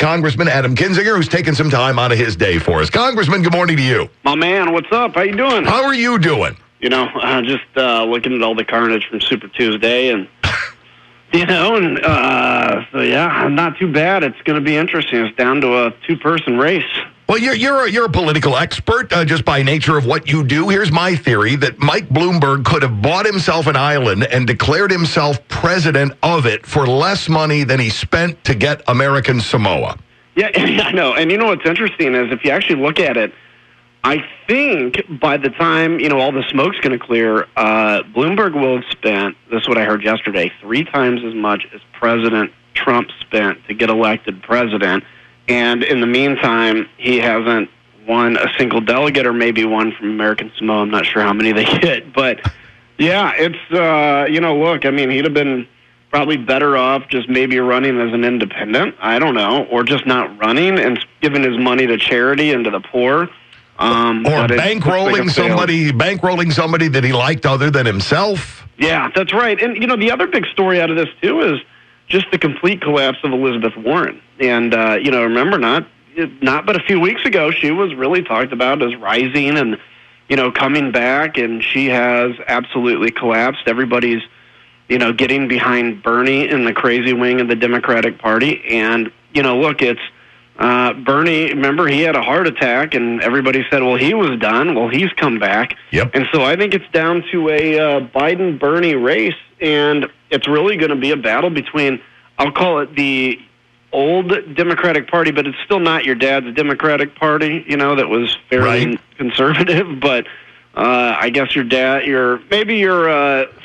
Congressman Adam Kinzinger, who's taken some time out of his day for us. Congressman, good morning to you. My man, what's up? How you doing? How are you doing? You know, just looking at all the carnage from Super Tuesday, and so yeah, not too bad. It's going to be interesting. It's down to a two-person race. Well, you're a political expert just by nature of what you do. Here's my theory that Mike Bloomberg could have bought himself an island and declared himself president of it for less money than he spent to get American Samoa. Yeah, I know. And you know what's interesting is if you actually look at it, I think by the time, all the smoke's going to clear, Bloomberg will have spent, this is what I heard yesterday, 3 times as much as President Trump spent to get elected president. And in the meantime, he hasn't won a single delegate, or maybe one from American Samoa. I'm not sure how many they get. But, yeah, it's, look, I mean, he'd have been probably better off just maybe running as an independent. I don't know. Or just not running and giving his money to charity and to the poor. Or bankrolling somebody that he liked other than himself. Yeah, that's right. And, the other big story out of this, too, is just the complete collapse of Elizabeth Warren. And, remember, not but a few weeks ago, she was really talked about as rising and, coming back, and she has absolutely collapsed. Everybody's, getting behind Bernie in the crazy wing of the Democratic Party. And, look, it's Bernie, remember, he had a heart attack, and everybody said, well, he was done. Well, he's come back. Yep. And so I think it's down to a Biden-Bernie race, and it's really going to be a battle between, I'll call it the old Democratic Party, but it's still not your dad's Democratic Party, that was fairly conservative. But I guess your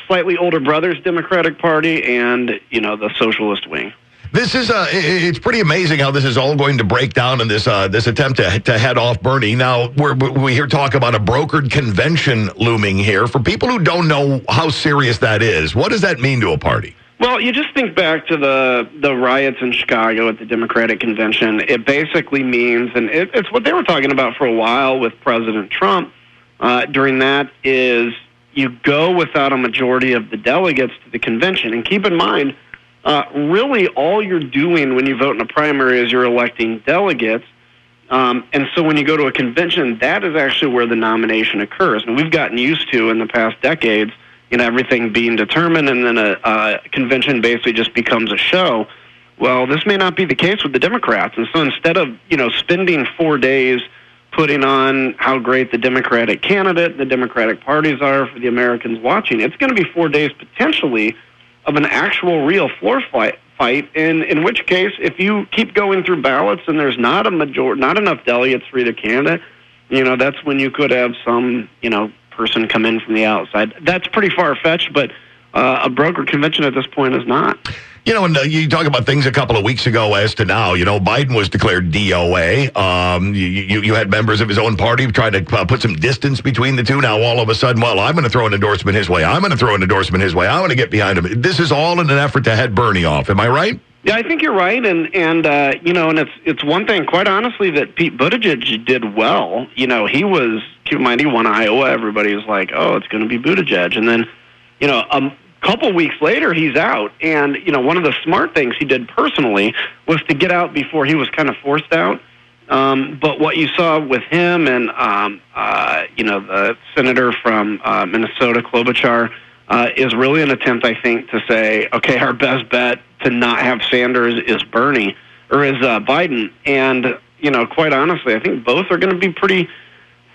slightly older brother's Democratic Party and, the socialist wing. This is it's pretty amazing how this is all going to break down in this attempt to head off Bernie. Now, we hear talk about a brokered convention looming here. For people who don't know how serious that is, what does that mean to a party? Well, you just think back to the riots in Chicago at the Democratic Convention. It basically means, and it's what they were talking about for a while with President Trump during that, is you go without a majority of the delegates to the convention. And keep in mind, really all you're doing when you vote in a primary is you're electing delegates. And so when you go to a convention, that is actually where the nomination occurs. And we've gotten used to in the past decades, everything being determined, and then a convention basically just becomes a show. Well, this may not be the case with the Democrats. And so instead of, spending 4 days putting on how great the Democratic candidate, the Democratic parties are for the Americans watching, it's going to be 4 days potentially of an actual real floor fight, in which case, if you keep going through ballots and there's not enough delegates for either candidate, that's when you could have some, person come in from the outside. That's pretty far-fetched, but a brokered convention at this point is not. And you talk about things a couple of weeks ago as to now, Biden was declared DOA. You had members of his own party trying to put some distance between the two. Now, all of a sudden, well, I'm going to throw an endorsement his way. I'm going to throw an endorsement his way. I'm going to get behind him. This is all in an effort to head Bernie off. Am I right? Yeah, I think you're right. And it's one thing, quite honestly, that Pete Buttigieg did well. He was, keep in mind, he won Iowa. Everybody was like, oh, it's going to be Buttigieg. And then, couple weeks later, he's out. And, one of the smart things he did personally was to get out before he was kind of forced out. But what you saw with him and, the senator from Minnesota, Klobuchar, is really an attempt, I think, to say, okay, our best bet to not have Sanders is Bernie, or is Biden. And, quite honestly, I think both are going to be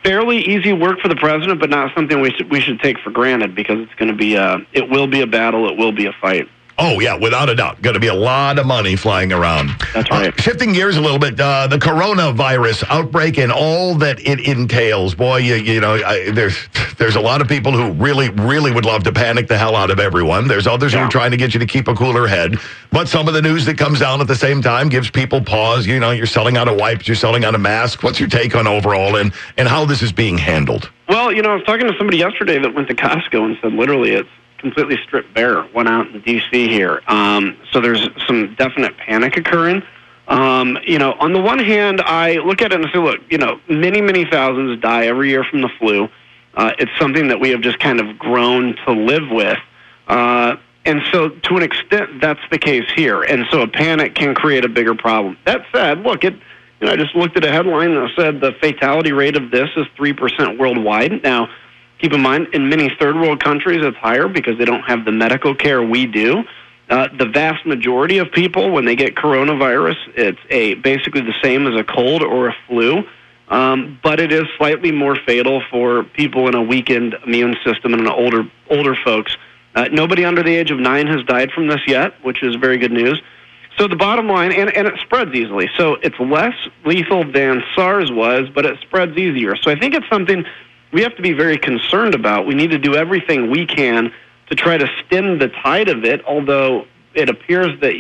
fairly easy work for the president, but not something we should take for granted, because it's going to be it will be a battle, it will be a fight. Oh, yeah, without a doubt. Going to be a lot of money flying around. That's right. Shifting gears a little bit, the coronavirus outbreak and all that it entails. Boy, there's a lot of people who really, really would love to panic the hell out of everyone. There's others who are trying to get you to keep a cooler head. But some of the news that comes down at the same time gives people pause. You're selling out of wipes, you're selling out of masks. What's your take on overall and how this is being handled? Well, I was talking to somebody yesterday that went to Costco and said literally it's completely stripped bare. Went out in D.C. here. So there's some definite panic occurring. On the one hand, I look at it and say, look, many, many thousands die every year from the flu. It's something that we have just kind of grown to live with. And so, to an extent, that's the case here. And so, a panic can create a bigger problem. That said, look, I just looked at a headline that said the fatality rate of this is 3% worldwide. Now, keep in mind, in many third world countries, it's higher because they don't have the medical care we do. The vast majority of people, when they get coronavirus, it's basically the same as a cold or a flu, but it is slightly more fatal for people in a weakened immune system and older folks. Nobody under the age of 9 has died from this yet, which is very good news. So the bottom line, and it spreads easily. So it's less lethal than SARS was, but it spreads easier. So I think it's something we have to be very concerned about. We need to do everything we can to try to stem the tide of it, although it appears that,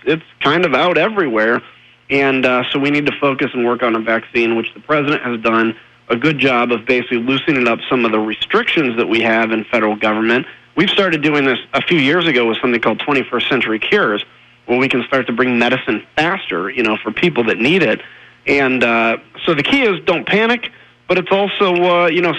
it's kind of out everywhere. And so we need to focus and work on a vaccine, which the president has done a good job of basically loosening up some of the restrictions that we have in federal government. We've started doing this a few years ago with something called 21st Century Cures, where we can start to bring medicine faster, for people that need it. And so the key is don't panic, but it's also,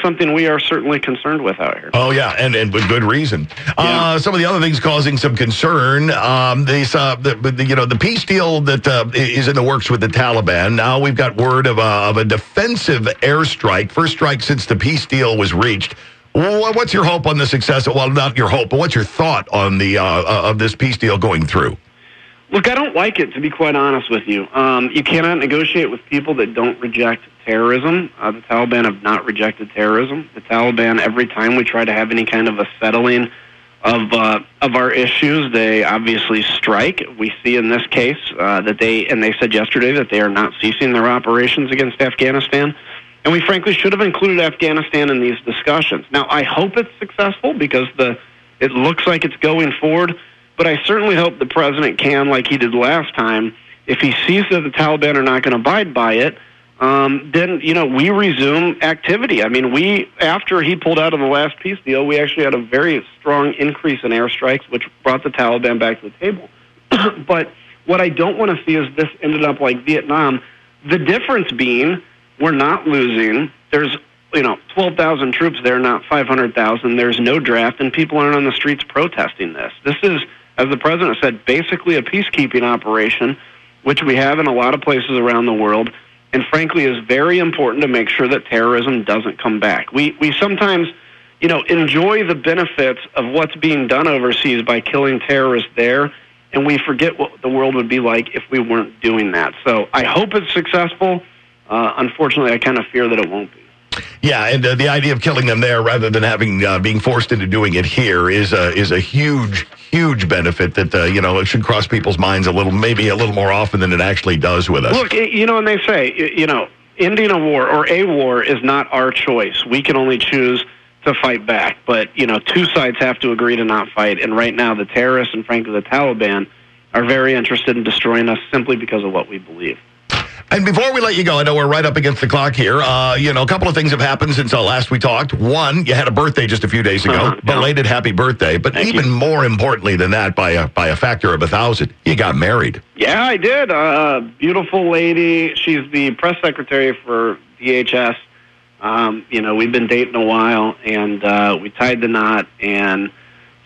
something we are certainly concerned with out here. Oh, yeah, and with good reason. Yeah. Some of the other things causing some concern, the peace deal that is in the works with the Taliban. Now we've got word of a defensive airstrike, first strike since the peace deal was reached. What's your hope on the success? Well, not your hope, but what's your thought on the of this peace deal going through? Look, I don't like it, to be quite honest with you. You cannot negotiate with people that don't reject terrorism. The Taliban have not rejected terrorism. The Taliban, every time we try to have any kind of a settling of our issues, they obviously strike. We see in this case that they said yesterday that they are not ceasing their operations against Afghanistan. And we frankly should have included Afghanistan in these discussions. Now, I hope it's successful because it looks like it's going forward. But I certainly hope the president can, like he did last time, if he sees that the Taliban are not going to abide by it, then, we resume activity. I mean, after he pulled out of the last peace deal, we actually had a very strong increase in airstrikes, which brought the Taliban back to the table. But what I don't want to see is this ended up like Vietnam. The difference being we're not losing. There's 12,000 troops there, not 500,000. There's no draft, and people aren't on the streets protesting this. This is, as the president said, basically a peacekeeping operation, which we have in a lot of places around the world, and frankly is very important to make sure that terrorism doesn't come back. We sometimes, enjoy the benefits of what's being done overseas by killing terrorists there, and we forget what the world would be like if we weren't doing that. So I hope it's successful. Unfortunately, I kind of fear that it won't be. Yeah, and the idea of killing them there rather than having being forced into doing it here is a huge benefit that it should cross people's minds maybe a little more often than it actually does with us. Look, and they say ending a war or a war is not our choice. We can only choose to fight back, but two sides have to agree to not fight. And right now, the terrorists and frankly the Taliban are very interested in destroying us simply because of what we believe. And before we let you go, I know we're right up against the clock here. A couple of things have happened since last we talked. One, you had a birthday just a few days ago. Belated happy birthday. But Thank even you. More importantly than that, by a factor of 1,000, you got married. Yeah, I did. Beautiful lady. She's the press secretary for DHS. We've been dating a while, and we tied the knot, and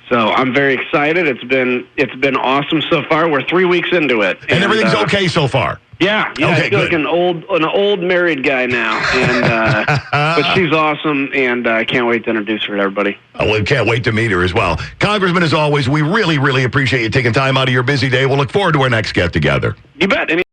so I'm very excited. It's been awesome so far. We're 3 weeks into it, and everything's okay so far. Yeah, okay, I feel like an old married guy now, and but she's awesome, and I can't wait to introduce her to everybody. Oh, we can't wait to meet her as well. Congressman, as always, we really, really appreciate you taking time out of your busy day. We'll look forward to our next get-together. You bet.